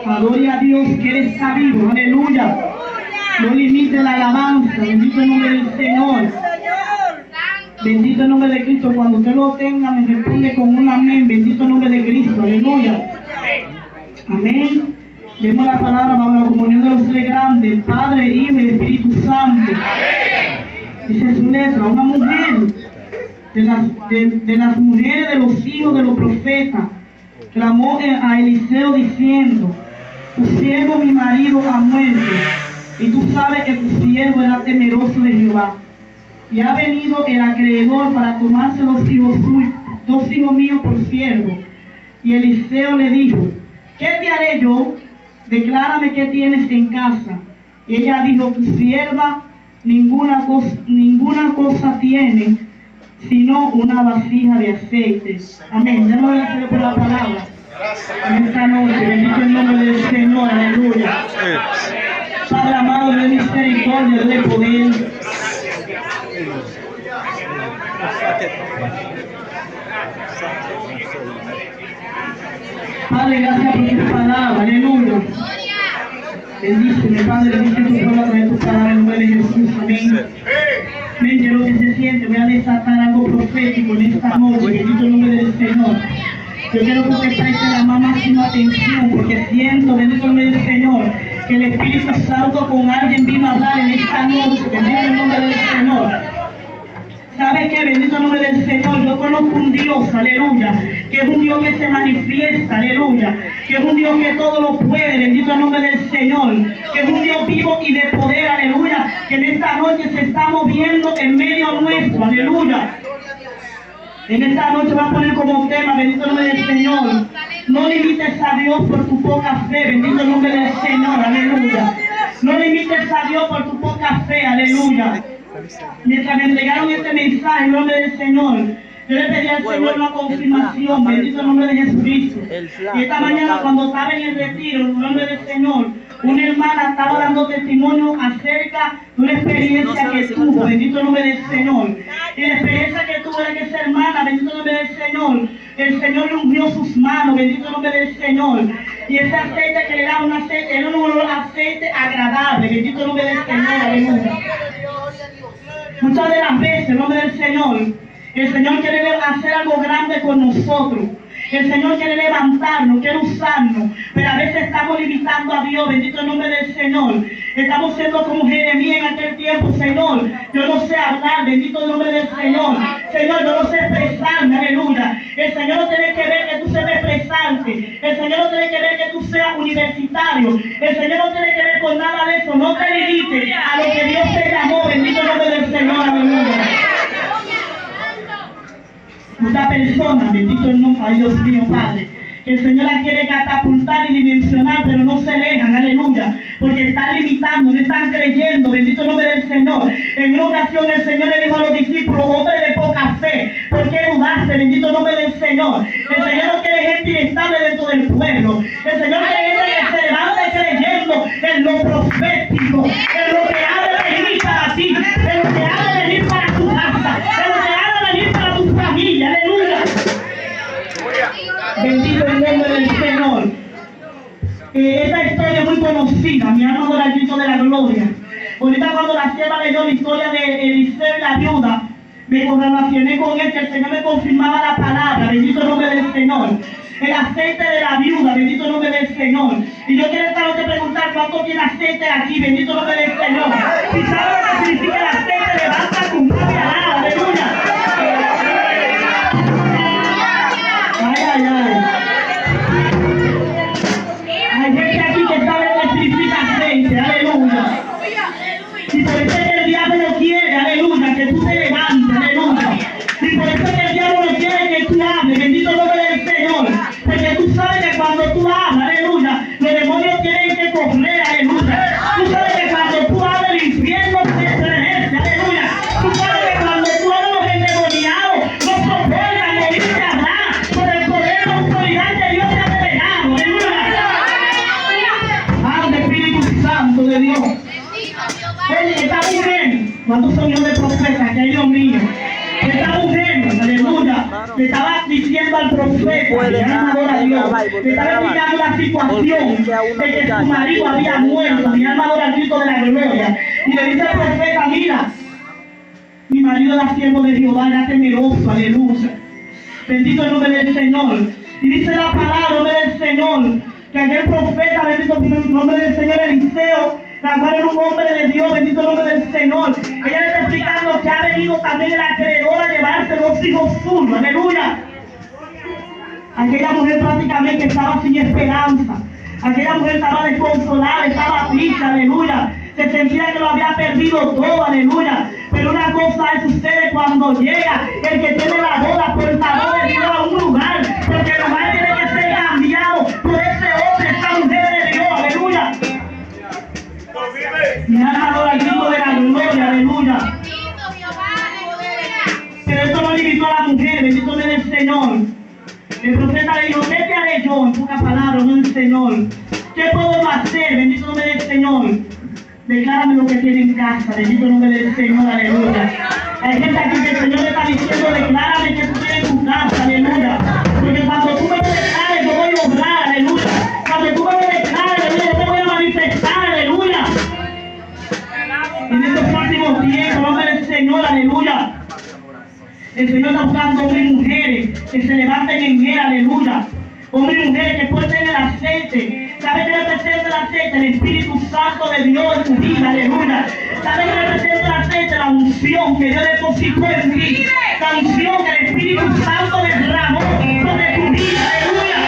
Adore a Dios que Él está vivo. Aleluya. No limite la alabanza. Bendito el nombre del Señor. Bendito el nombre de Cristo. Cuando usted lo tenga, me responde con un amén. Bendito el nombre de Cristo. Aleluya. Amén. Leemos la palabra bajo la comunión de los tres grandes, Padre, Hijo y Espíritu Santo. Dice su letra, una mujer de las mujeres de los hijos de los profetas clamó a Eliseo diciendo: tu siervo mi marido ha muerto, y tú sabes que tu siervo era temeroso de Jehová. Y ha venido el acreedor para tomarse dos hijos míos por siervo. Y Eliseo le dijo: ¿qué te haré yo? Declárame qué tienes en casa. Y ella dijo: tu sierva ninguna cosa tiene, sino una vasija de aceite. Amén. Ya no gracias por la palabra. En esta noche, bendito el nombre del Señor. Aleluya. Padre amado, de misericordia, de poder. Padre, gracias por tu palabra, aleluya. Bendíceme, Padre, bendice tu pueblo a través de tu palabra en el nombre de Jesús, amén. Amén, yo lo que se siente, voy a desatar algo profético en esta noche, bendito el nombre del Señor. Yo quiero que usted preste la más máxima atención, porque siento, bendito el nombre del Señor, que el Espíritu Santo con alguien vino a hablar en esta noche, bendito el nombre del Señor. ¿Sabe qué? Bendito el nombre del Señor. Yo conozco un Dios, aleluya, que es un Dios que se manifiesta, aleluya, que es un Dios que todo lo puede, bendito el nombre del Señor, que es un Dios vivo y de poder, aleluya, que en esta noche se está moviendo en medio nuestro, aleluya. En esta noche va a poner como tema, bendito el nombre del Señor: no limites a Dios por tu poca fe, bendito el nombre del Señor, aleluya. No limites a Dios por tu poca fe, aleluya. Mientras me entregaron este mensaje en nombre del Señor, yo le pedí al Señor una confirmación, bendito el nombre de Jesucristo. Y esta mañana, cuando estaba en el retiro, en el nombre del Señor, una hermana estaba dando testimonio acerca de una experiencia que tuvo, bendito el nombre del Señor. Y la experiencia que tuvo era que esa hermana, bendito el nombre del Señor, el Señor le ungió sus manos, bendito el nombre del Señor. Y ese aceite que le da un aceite, era un olor aceite agradable, bendito el nombre del Señor, aleluya. Muchas de las veces, en nombre del Señor, el Señor quiere hacer algo grande con nosotros. El Señor quiere levantarnos, quiere usarnos, pero a veces estamos limitando a Dios, bendito el nombre del Señor. Estamos siendo como Jeremías en aquel tiempo: Señor, yo no sé hablar, bendito el nombre del Señor. Señor, yo no sé expresarme, aleluya. El Señor no tiene que ver que tú seas expresarte. El Señor no tiene que ver que tú seas universitario. El Señor no tiene que ver con nada de eso. No te limites a lo que Dios te llamó, bendito el nombre del Señor, aleluya. Muchas personas, bendito el nombre, ay Dios mío, Padre, que el Señor la quiere catapultar y dimensionar, pero no se dejan, aleluya, porque están limitando, no están creyendo, bendito el nombre del Señor. En una ocasión el Señor le dijo a los discípulos: hombre de poca fe, ¿por qué dudaste? Bendito el nombre del Señor. El Señor no quiere gente inestable dentro del pueblo. El Señor quiere gente que se levante creyendo en lo profético, en lo que ha de venir para ti, en lo que ha de venir para tu casa, en lo que ha de venir para tu familia, aleluya. Bendito el nombre del Señor. Esta historia es muy conocida, mi alma adora el Cristo de la gloria. Ahorita cuando la sierva leyó la historia de Eliseo y la viuda, me relacioné con él, que el Señor me confirmaba la palabra, bendito el nombre del Señor. El aceite de la viuda, bendito el nombre del Señor. Y yo quiero esta noche preguntar: ¿cuánto tiene aceite aquí? Bendito el nombre del Señor. Si sabes lo que significa el aceite, levanta tu mano y alaba, aleluya. Ay, ay, ay. Hay gente aquí que sabe lo que significa aceite, aleluya. Y por eso es que el diablo quiere, aleluya, que tú te levantes, aleluya. Y por eso es que el diablo no quiere que tú hables, bendito el nombre del Señor. Porque tú sabes que cuando tú hablas, aleluya, los demonios tienen que correr, aleluya. Tú sabes que cuando tú hablas, el infierno se estremece, aleluya. Tú sabes que cuando tú hablas, los endemoniados no soportan oírte hablar por el poder y la autoridad que Dios te ha revelado, aleluya. Al Espíritu Santo de Dios. Esta mujer, ¿cuántos son hijos de profeta? Que Dios mío. Esta mujer, aleluya, le estaba diciendo al profeta profeta, mi alma adora a Dios, me estaba explicando la situación de que su marido había muerto, mi alma adora al Cristo de la gloria, y le dice al profeta, mira, mi marido era siervo de Jehová, era temeroso, aleluya, bendito el nombre del Señor, y dice la palabra, el nombre del Señor, que aquel profeta, bendito el nombre del Señor Eliseo, la cual era un hombre de Dios, bendito el nombre del Señor. Ella le está explicando que ha venido también el acreedor a llevarse los hijos suyos, aleluya. Aquella mujer prácticamente estaba sin esperanza, aquella mujer estaba desconsolada, estaba triste, aleluya. Se sentía que lo había perdido todo, aleluya. Pero una cosa sucede cuando llega el que tiene la boda, por favor de Dios a un lugar, porque el lugar tiene que ser cambiado por ese hombre, esa mujer de Dios, aleluya. Mi alma adora al Cristo de la gloria, aleluya. Pero esto no limitó a la mujer, bendito sea el Señor. El profeta le dijo, ¿qué te haré yo? En pocas palabras, no el Señor. ¿Qué puedo hacer? Bendito sea el Señor. Declárame lo que tiene en casa, bendito el nombre del Señor, aleluya. Hay gente aquí que el Señor le está diciendo, declárame que tú tienes en tu casa, aleluya. Porque cuando tú me declares, yo voy a obrar, aleluya. Cuando tú me declares, aleluya, yo te voy a manifestar, aleluya. En estos últimos tiempos, el nombre del Señor, aleluya. El Señor está buscando hombres y mujeres que se levanten en Él, aleluya. Hombres y mujeres que porten el aceite. ¿Sabe qué representa el aceite? El Espíritu Santo de Dios en tu vida, aleluya. ¿Sabe qué representa el aceite? La unción que Dios depositó en ti. La unción que el Espíritu Santo derramó sobre tu vida, aleluya.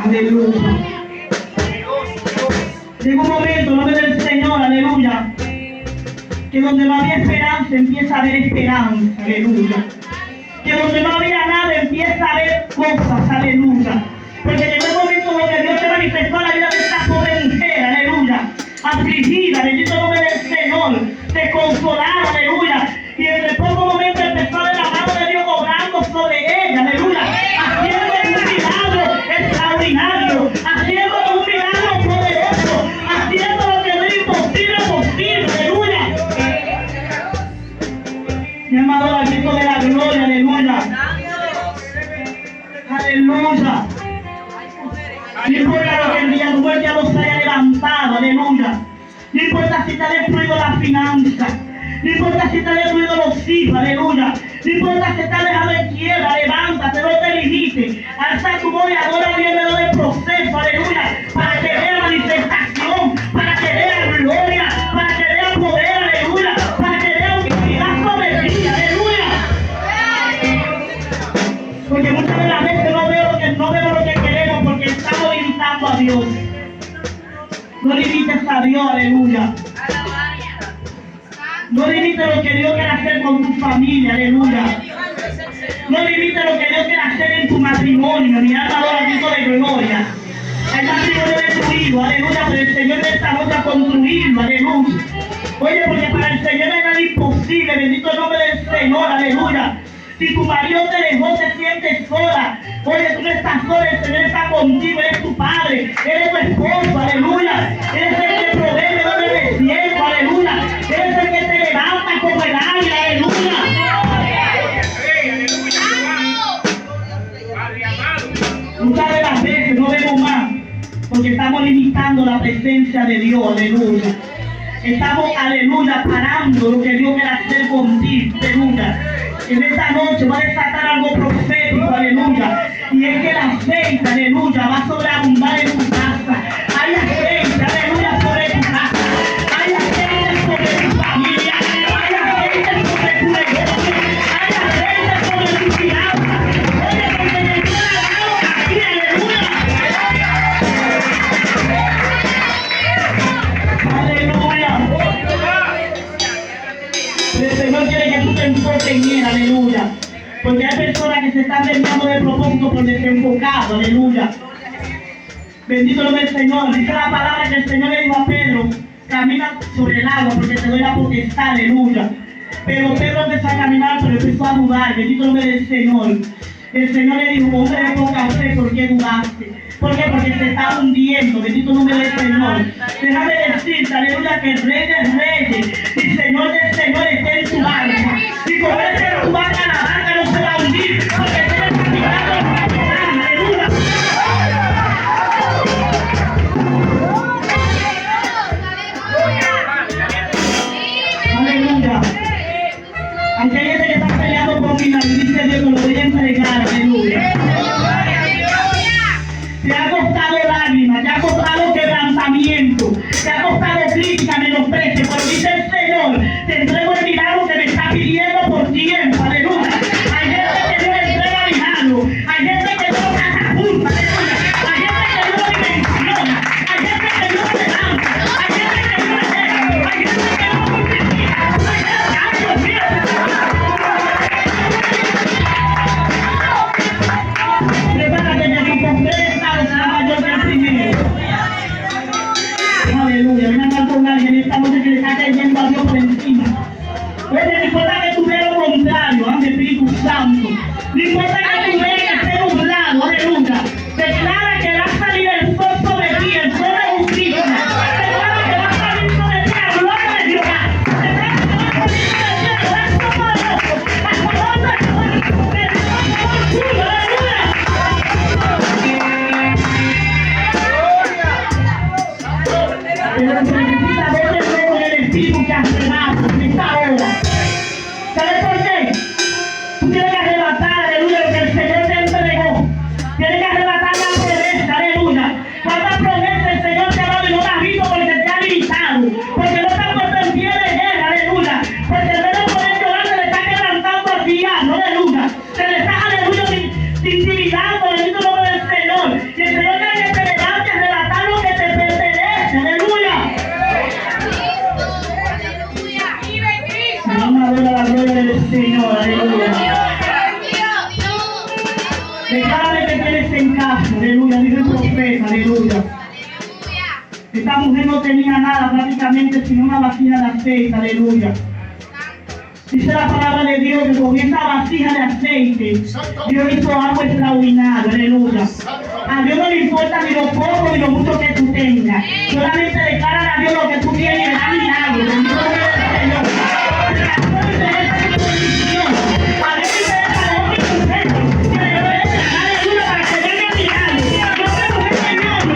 Aleluya. Llega un momento, en nombre del Señor, aleluya, que donde no había esperanza empieza a haber esperanza, aleluya. Que donde no había nada empieza a haber cosas, aleluya. Porque llegó el momento donde Dios se manifestó en la vida de esta pobre mujer, aleluya, afligida, bendito el nombre del Señor, desconsolada, aleluya. Y en el poco momento empezó a ver la mano de Dios obrando sobre ella, aleluya, haciendo un milagro extraordinario, haciendo un milagro poderoso, haciendo lo que no es imposible posible, aleluya. Mi amado, al Cristo de la gloria, aleluya. Aleluya. No importa lo que el día tu ya no se haya levantado, aleluya. No importa si te ha destruido la finanza. No importa si te ha destruido los hijos, aleluya. No importa si te ha dejado en quiebra, levántate, no te limite. Alza tu voz y adora bien del proceso, aleluya. Para que vea manifestación, para que vea gloria, para que vea poder, aleluya. Para que vea unidad sobre ti, aleluya. Porque muchas de las veces no vemos lo que queremos porque estamos limitando a Dios. No limites a Dios, aleluya. No limites lo que Dios quiere hacer con tu familia, aleluya. No limites lo que Dios quiere hacer en tu matrimonio, mi alma adora al Cristo de gloria. El matrimonio es destruido, aleluya, pero el Señor desarrolla construirlo, aleluya. Oye, porque para el Señor no hay nada imposible, bendito el nombre del Señor, aleluya. Si tu marido te dejó, te sientes sola. Oye, tú no estás sola, el Señor está contigo, Él es tu padre, Él es tu esposo, aleluya. Él es el que provee de donde te siento, aleluya. Él es el que te levanta como el águila, aleluya. Muchas de las veces no vemos más, porque estamos limitando la presencia de Dios, aleluya. Estamos, aleluya, parando lo que Dios quiere hacer contigo, aleluya. En esta noche va a desatar algo profético, aleluya. Y es que el aceite, aleluya, va a sobreabundar en tu casa. Hay aceite, aleluya, sobre tu casa. Hay aceite sobre tu familia. Hay aceite sobre tu negocio. Hay aceite sobre tu finanza. Oye, porque me está dando aquí, aleluya. El Señor quiere que tú te enfoques en Él, aleluya. Porque hay personas que se están desviando de propósito por desenfocado, aleluya. Bendito el nombre del Señor. Dice la palabra que el Señor le dijo a Pedro, camina sobre el agua porque te doy la potestad, aleluya. Pero Pedro empezó a caminar, pero empezó a dudar. Bendito el nombre del Señor. El Señor le dijo, hombre de poca fe, ¿por qué dudaste? ¿Por qué? Porque se está hundiendo. Bendito nombre del Señor. Déjame decirte, aleluya, que el Rey de Reyes y Señor del Señor está en tu barca. Y como Él está en tu barca, la barca no se va a hundir. Porque Él está capitán del capitán. Aleluya. Aleluya. Aunque hay gente que está peleando por mi nariz, dice Dios, me lo voy a entregar. Aleluya. Te ha costado lágrimas, te ha costado quebrantamiento, te ha costado crítica, menosprecio, pero dice el Señor, te entrego el milagro que me está pidiendo por tiempo, aleluya. Hay gente que no entrega milagro, hay gente que no catapulta, aleluya. Hay gente que no dimensiona, hay gente que no levanta, hay gente que no eleva, hay gente que no multiplica, hay gente que hay Dios mío. Prepárate que tu pobreza será mayor que el primero. Aleluya, ven a hablar con alguien esta noche que le está cayendo a Dios por encima. Oye, no importa que tú veas lo contrario, ande Espíritu Santo. No importa que tú veas que esté nublado, aleluya. Declara que va a salir el sol sobre ti, el sol de justicia. Declara que va a salir sobre ti la gloria de Dios. Declara que va a salir sobre ti el brazo poderoso, el favor de Dios, el favor tuyo, aleluya. Pero se necesita ver el fuego en el Espíritu que arrebata en esta hora. ¿Sabes por qué? Tú tienes que arrebatar, aleluya, lo que el Señor te entregó. Tienes que arrebatar la promesa, aleluya. ¿Cuántas promesas el Señor te ha dado y no las has visto porque te ha limitado? Porque no te has puesto en pie de guerra, aleluya. Porque en vez de poder llorar se le está quebrantando al diablo, aleluya. Se le está, aleluya, intimidando, bendito nombre del Señor. Y el Señor quiere que te levante a arrebatar lo que te pertenece, aleluya. Vamos a ver a la gloria del Señor, aleluya. Declárame que tienes en casa, aleluya, dice el profeta, aleluya. Esta mujer no tenía nada prácticamente sino una vasija de aceite, aleluya. Dice la palabra de Dios que con esa vasija de aceite Dios hizo algo extraordinario, aleluya. A Dios no le importa ni lo poco ni lo mucho que tú tengas. Solamente declara a Dios lo que tú tienes y le da milagro. Bendito sea el Señor. A Dios le interesa lo que tú tengas. Que le obedezca, aleluya, para que venga milagro. Yo tengo que enseñarlo.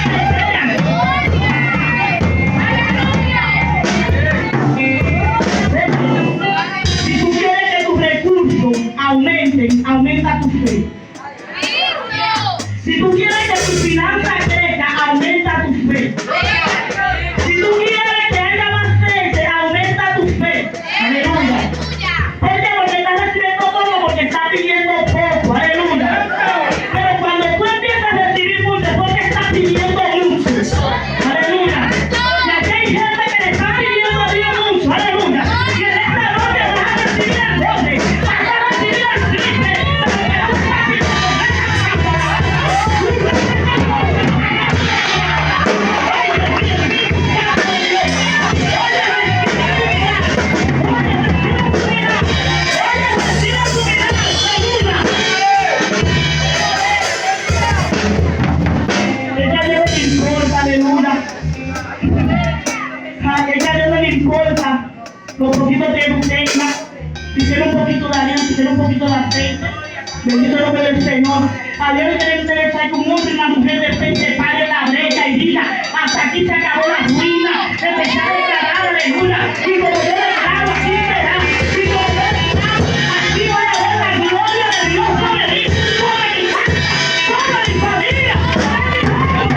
Yo tengo que si tú quieres que tus recursos aumenten, aumenta tu fe. Si tú quieres que tu finanza crezca, aumenta tu fe. Si tú quieres que haya más fe, aumenta tu fe. Aleluya. ¿Por qué? Porque estás recibiendo poco, porque estás pidiendo poco. Aleluya. Pero cuando tú empiezas a recibir mucho, es porque estás pidiendo mucho. Aleluya. Y aquí hay gente que le está pidiendo a Dios mucho. Aleluya. Y en esta noche vas a recibir el doble. Vas a recibir el triple. Porque tú estás pidiendo. Lo poquito que tú tengas, si tienes un poquito de harina, si tienes un poquito de aceite, bendito el nombre del Señor. A Dios le interesa que un hombre y una mujer de repente pare la brecha y diga, hasta aquí se acabó la ruina, empezar a declarar, aleluya, y como yo declaro, así será, y como yo declaro, así voy a ver la gloria de Dios sobre mí, sobre mi casa, sobre mi familia, sobre mi familia.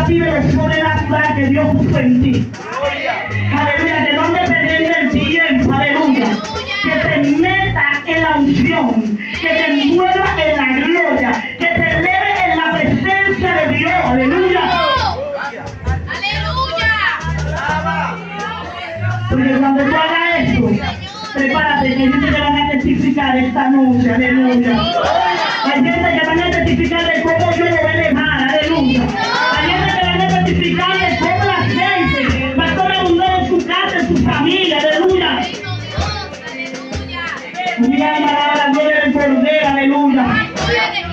active lo sobrenatural que Dios puso en ti. Aleluya, que no depende del tiempo, aleluya. Que te meta en la unción, que te envuelva en la gloria, que te eleve en la presencia de Dios, aleluya. Porque cuando tú hagas esto, prepárate que ellos te van a testificar esta noche, aleluya. Hay gente que van a testificar de cómo yo lo voy a elevar, aleluya. Hay gente que van a testificar de cómo la gente va a tomar un en su casa, en su familia, aleluya. Mi alma alaba la gloria del Cordero, aleluya.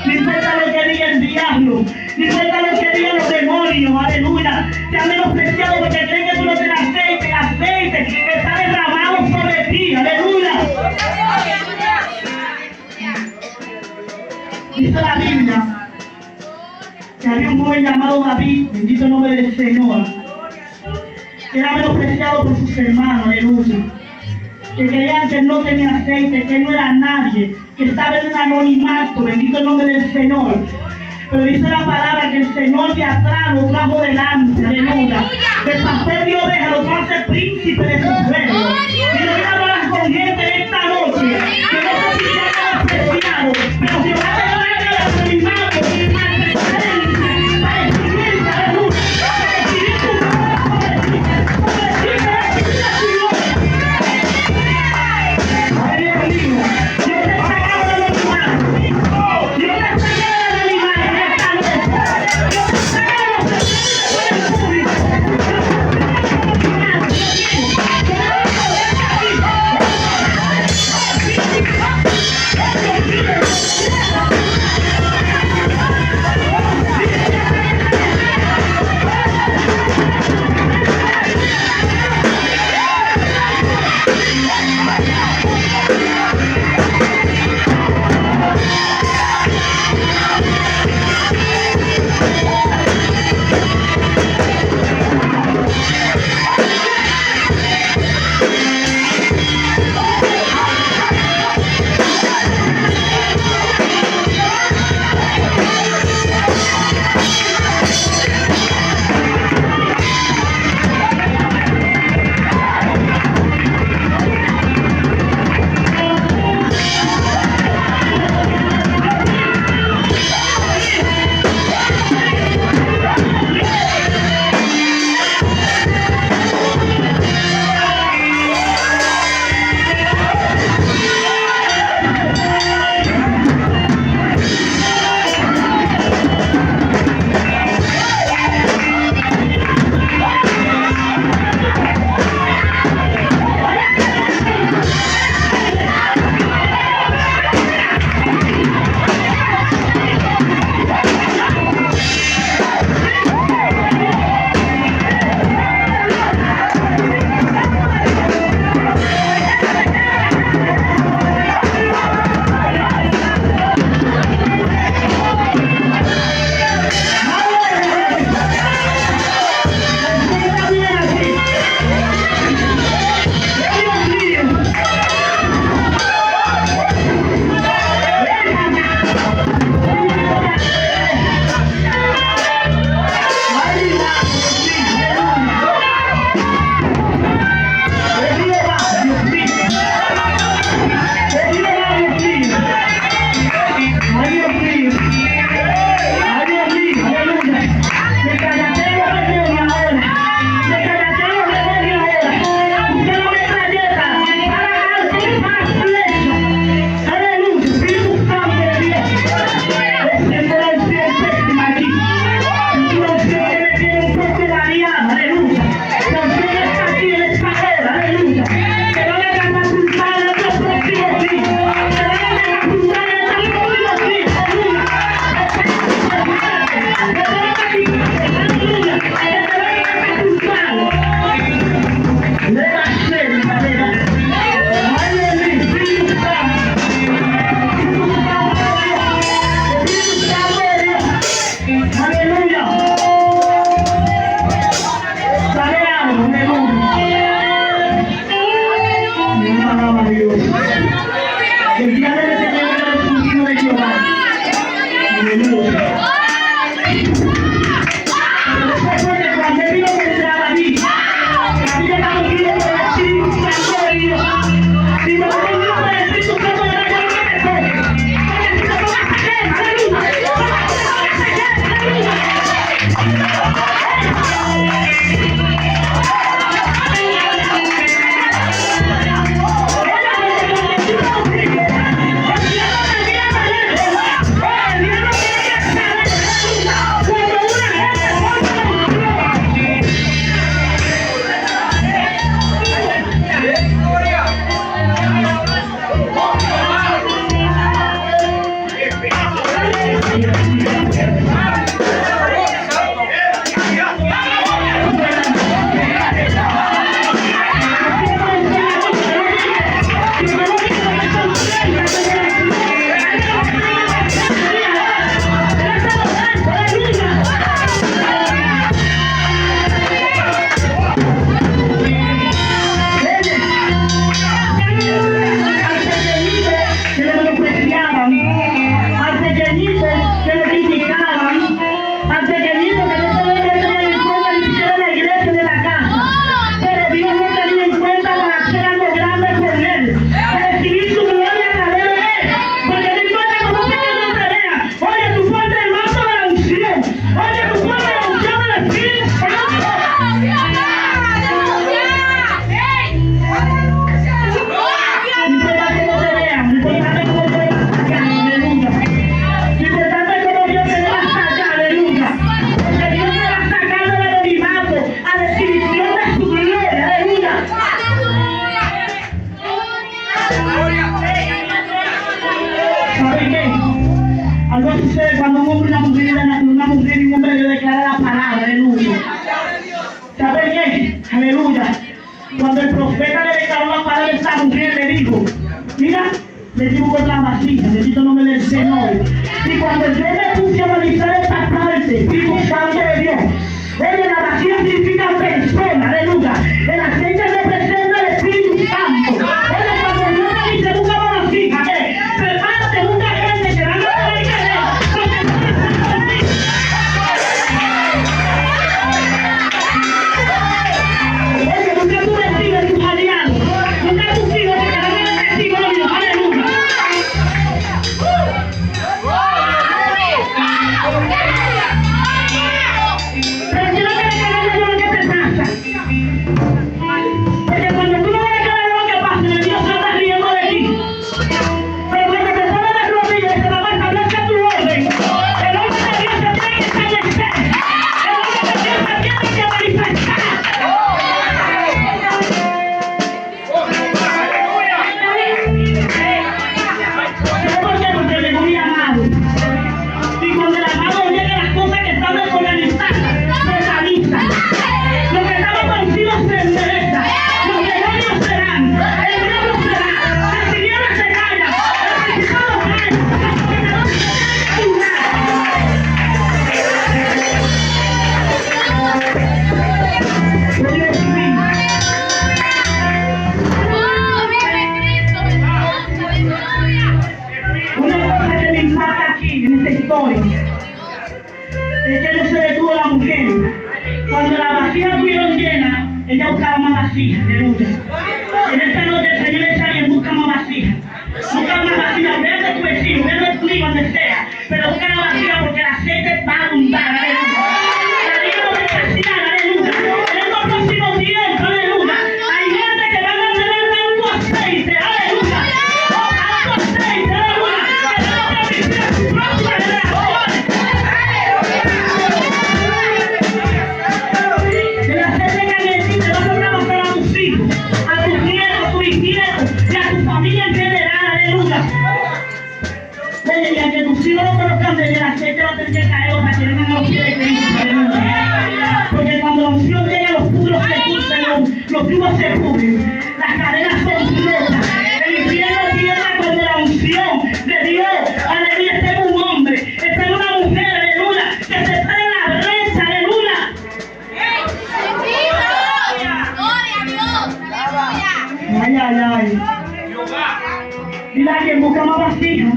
No importa lo que diga el diablo, no importa lo que digan los demonios, aleluya. Te han menospreciado porque creen que tú no tienes aceite, el aceite está derramado sobre ti, aleluya. Dice la Biblia que había un joven llamado David, bendito el nombre del Señor, que era menospreciado por sus hermanos, aleluya. Que creían que no tenía aceite, que no era nadie, que estaba en un anonimato, bendito el nombre del Señor. Pero dice la palabra que el Señor de atrás lo trajo delante, aleluya. Del pastor de ovejas lo trajo a ser príncipe de su pueblo. Y yo quiero hablar con gente esta noche, que no se sientan despreciados, pero que van a dejar el anonimato, y malpresencia, para exhibirse, aleluya. Para exhibir tu nombre sobre ti, sobre ti. Cuando un hombre y una mujer y un hombre le declara la palabra, aleluya. ¿Saben qué? Aleluya. Cuando el profeta le declaró la palabra a esta mujer, le dijo, mira, le digo con la vasija, bendito nombre del Señor. Y cuando yo me puse a analizar esta parte, Espíritu Santo de Dios, la vasija significa persona, aleluya. El aceite representa el Espíritu Santo. Cuando Dios me dice, busca la vasija, prepárate, busca gente que van a poder querer. Es que no se detuvo la mujer. Cuando la vasija estuvieron llena, ella buscaba más vasijas, aleluya. En esta noche el Señor está bien, busca más vasijas. Busca más vasijas, ve de tu vecino, ve de tu hijo, donde sea. Pero busca la vasija porque el aceite va a abundar, aleluya. La Biblia nos decía, aleluya. En estos próximos tiempos, aleluya. Hay gente que van a tener tanto aceite, aleluya. Tanto aceite, aleluya. Que van a permitir su próxima generación. El aceite caliente va a lograr hacer a tus hijos, a tus nietos, a tus bisnietos y a tu familia en general, aleluya. Y a que tus hijos no conozcan de el aceite va a tener que caer para que vengan a los pies de Cristo, aleluya. Porque cuando la unción llega, los puros se pudren, los yugos se pudren, las cadenas son rotas. El infierno cierra cuando la unción de Dios, aleluya, está en un hombre, está en una mujer, aleluya, que se está en la brecha, aleluya. Ay, ay, ay. Mira que busca más vasija.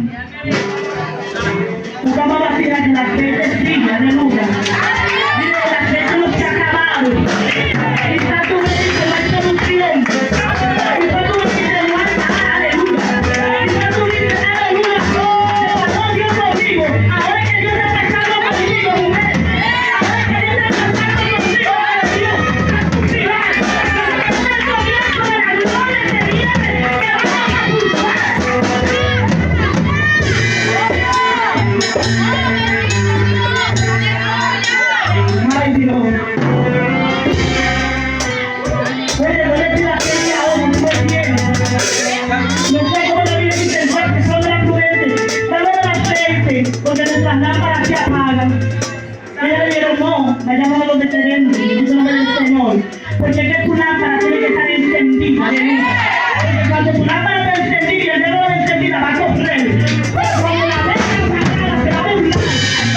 Busca más vasija que el aceite sigue, aleluya. Mira, el aceite no se ha acabado. Quizás tú me dices, no hay solución. Quizás tú me dices, no hay nada, aleluya. Quizás tú dices, aleluya, se pasó Dios conmigo. Ahora es que Dios está pasando conmigo, mujer. Ahora es que Dios está pasando conmigo, aleluya. Ay, Dios. Oye, no le pidas que a otro, no tiene. No sé cómo la Biblia dice, el fuerte, son de la prudente. Dame el aceite, porque porque nuestras lámparas se apagan. Ellos le dijeron, no, vayamos a los detenidos, en el nombre del Señor. Porque es que tu lámpara tiene que estar encendida, aleluya. Porque cuando tu lámpara está encendida y el dedo no encendida, va a correr. Cuando la ves apagada, se va a burlar.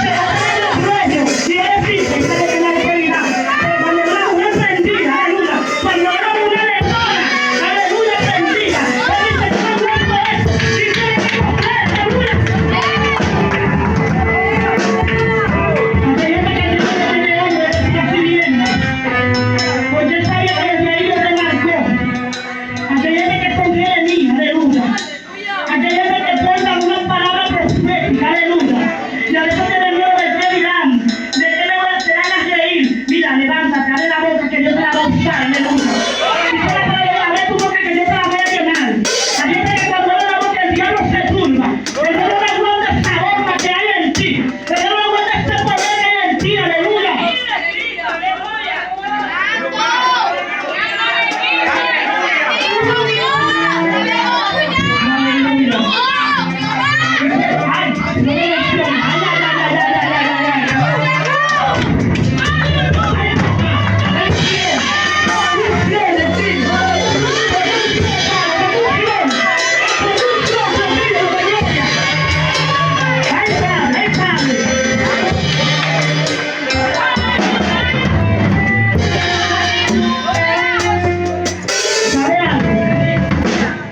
Se va a ver los ruedos. Y es triste, esa es la autoridad. Pero cuando la mujer prendida, aleluya. Cuando la mujer le dona, aleluya, prendida. Él dice, no aguanto eso. Y tiene que correr, aleluya. Aquellos que tienen hombre, así viene. Pues yo sabía que desde ahí yo te marcó. Aquellos que confían en mí, aleluya. Aquellos que portan una palabra profética, aleluya. Y a veces te miedo de qué dirán, de qué te van a reír. Mira, levántate, abre la boca que yo te la voy a usar, aleluya. Y tú vas a ver, abre tu boca que yo te la voy a llenar. Hay gente que cuando abre la boca el diablo se turba. El diablo no aguanta esa bomba que hay en ti. El diablo no aguanta este poder que hay en ti, aleluya.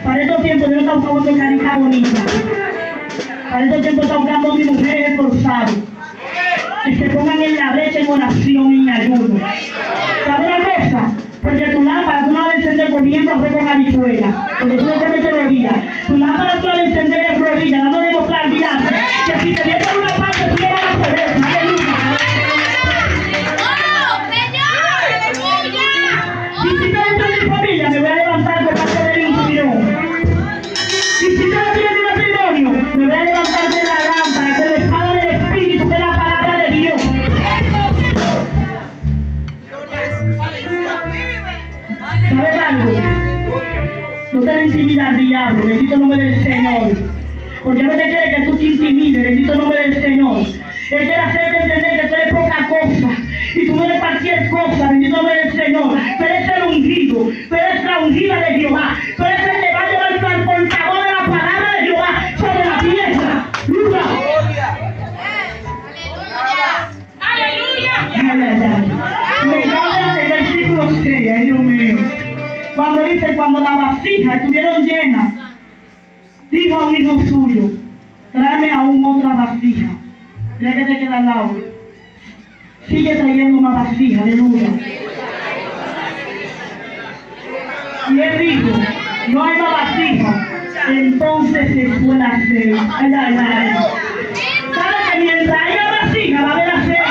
Para estos tiempos yo no estaba buscando carita bonita. Para estos tiempos está buscando mi mujer esforzada. Que se pongan en la brecha en oración y en ayuno. ¿Sabes una cosa? Porque tu lámpara tú no la vas a encender comiendo arroz con habichuela. Porque tú no comes todos los días. Tu lámpara tú la vas a encender en rodillas, dando demostrar, mirando. Que si te viene una parte, tú no vas a poder. Aleluya. Y si te entra en mi familia, me voy a levantar por parte del inspirón. Y si te entra en mi matrimonio, me voy a levantar de la lámpara, con la espada del Espíritu, que es la palabra de Dios. ¿Sabes algo? No te le intimidas al diablo, bendito el nombre del Señor. Porque no te quiere que tú te intimides, bendito el nombre del Señor. Él quiere hacerte entender que tú eres poca cosa. Y tú no eres cualquier cosa, bendito el nombre del Señor. Tú eres el ungido, tú eres la ungida de Jehová. Tú eres el que va a llevar el portador de la palabra de Jehová sobre la tierra. ¡Aleluya! Me encanta el versículo 6, ay Dios mío. Cuando dice, cuando las vasijas estuvieron llenas, dijo a un hijo suyo, tráeme aún otra vasija. Ya que te queda al lado. Sigue trayendo una vasija, aleluya. Y él dijo, no hay más vasija. Entonces se fue la sed. Ay, ay, ay. ¿Sabe que mientras haya vasija va a haber aceite?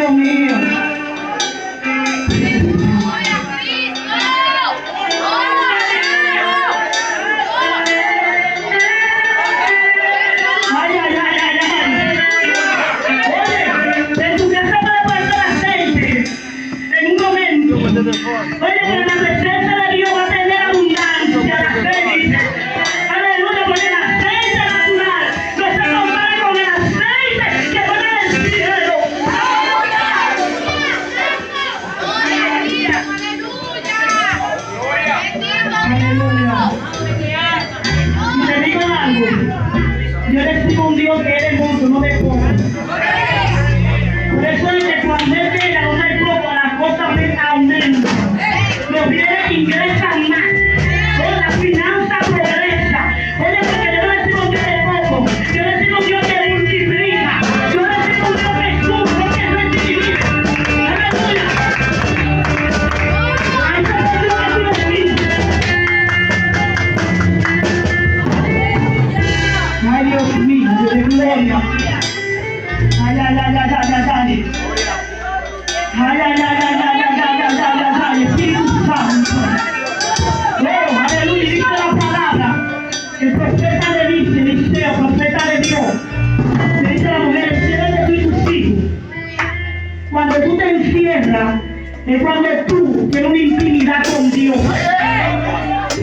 Dios mío. Oye, pero la presencia de Dios va a tener abundancia de aceite. Aleluya, porque el aceite natural no se compara con el aceite que viene del cielo. Aleluya. Y te digo algo. Yo le digo a un Dios que es de mucho, no de poco. Por eso es que cuando Él llega donde hay poco, las cosas aumentan. Los bienes ingresan más. La finanza progresa. Oye, porque yo no le digo un Dios de poco. Yo le digo un Dios que multiplica. Yo le digo un Dios que sufre, que recibe. Aleluya. Ahí está el Dios que tú necesitas. Ay, Dios mío, Dios de gloria. Ay, ay, ay, ay, ay, ay, ay. Ay, ay, ay, ay, ay, ay, ay, ay, Espíritu Santo. Luego, aleluya, dice la palabra. El profeta le dice, Eliseo, profeta de Dios. Le dice a la mujer, enciérrate tú y tus hijos. Cuando tú te encierras, es cuando tú tienes una intimidad con Dios.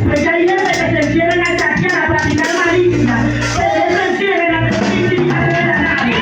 Porque hay gente que se encierra en la chaqueta a practicar malicia, pero no se encierra en la intimidad de nadie.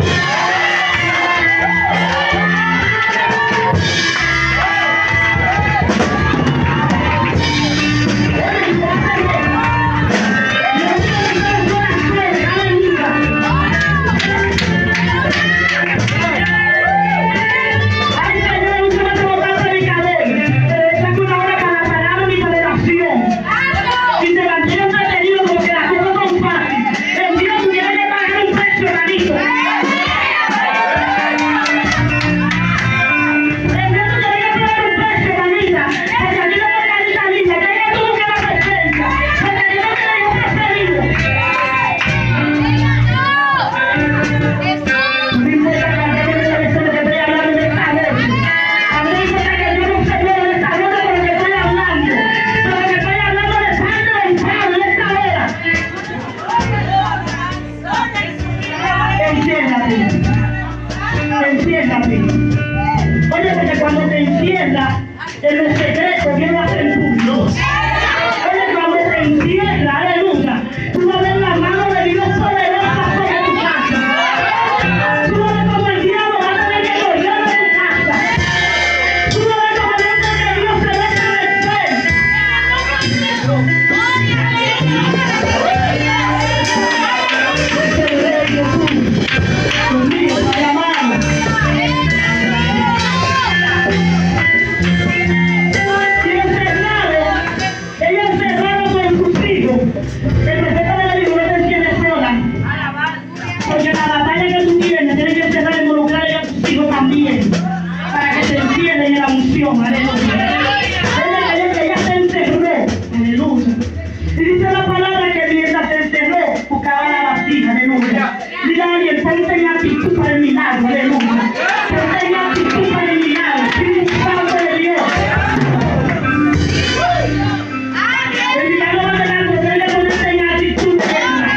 Enciérrate. Oye, porque cuando te encierras, en los secretos viene a ser tuyo. Oye, cuando te encierras, aleluya, tú vas a ver la mano de Dios poderosa sobre tu casa. Tú vas a ver como el diablo va a tener que correr de tu casa. Tú vas a ver como el hombre de Dios se ve en el espejo. Dios mío, para amar. Porque la batalla que tú tienes, tienes que empezar a involucrar a tus hijos también, para que se enciendan en la unción, aleluya. Que ella se encerró, aleluya. Y dice la palabra que mientras se encerró, buscaba la vasija, aleluya. Dile a alguien, ponte en actitud para el milagro, aleluya. Ponte en actitud para el milagro, Espíritu Santo de Dios. El milagro va a llegar cuando ella ponerte en actitud de guerra.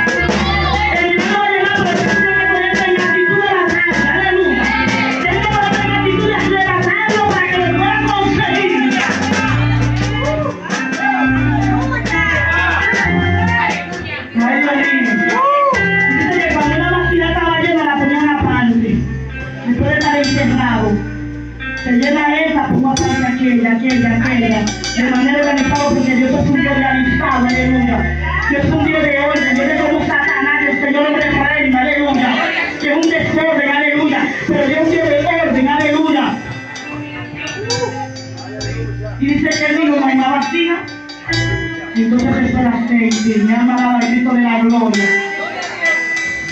Se llena esa, pongo aparte aquella. De manera organizada, porque Dios es un Dios realizado, aleluya. Dios es un Dios de orden, Dios es como Satanás, que el Señor lo reprenda, aleluya. Que es un desorden, aleluya. Pero Dios es un Dios de orden, aleluya. Y dice que el niño no hay más vacía. Y entonces empezó el aceite, mi alma alaba el Cristo de la gloria.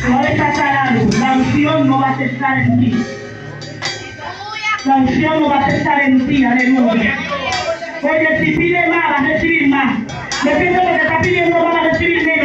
Voy a destacar algo, la unción no va a cesar en ti. La unción no va a cesar en ti, aleluya. Oye, si pide más, vas a recibir más. No pienses que te está pidiendo más, vas a recibir menos.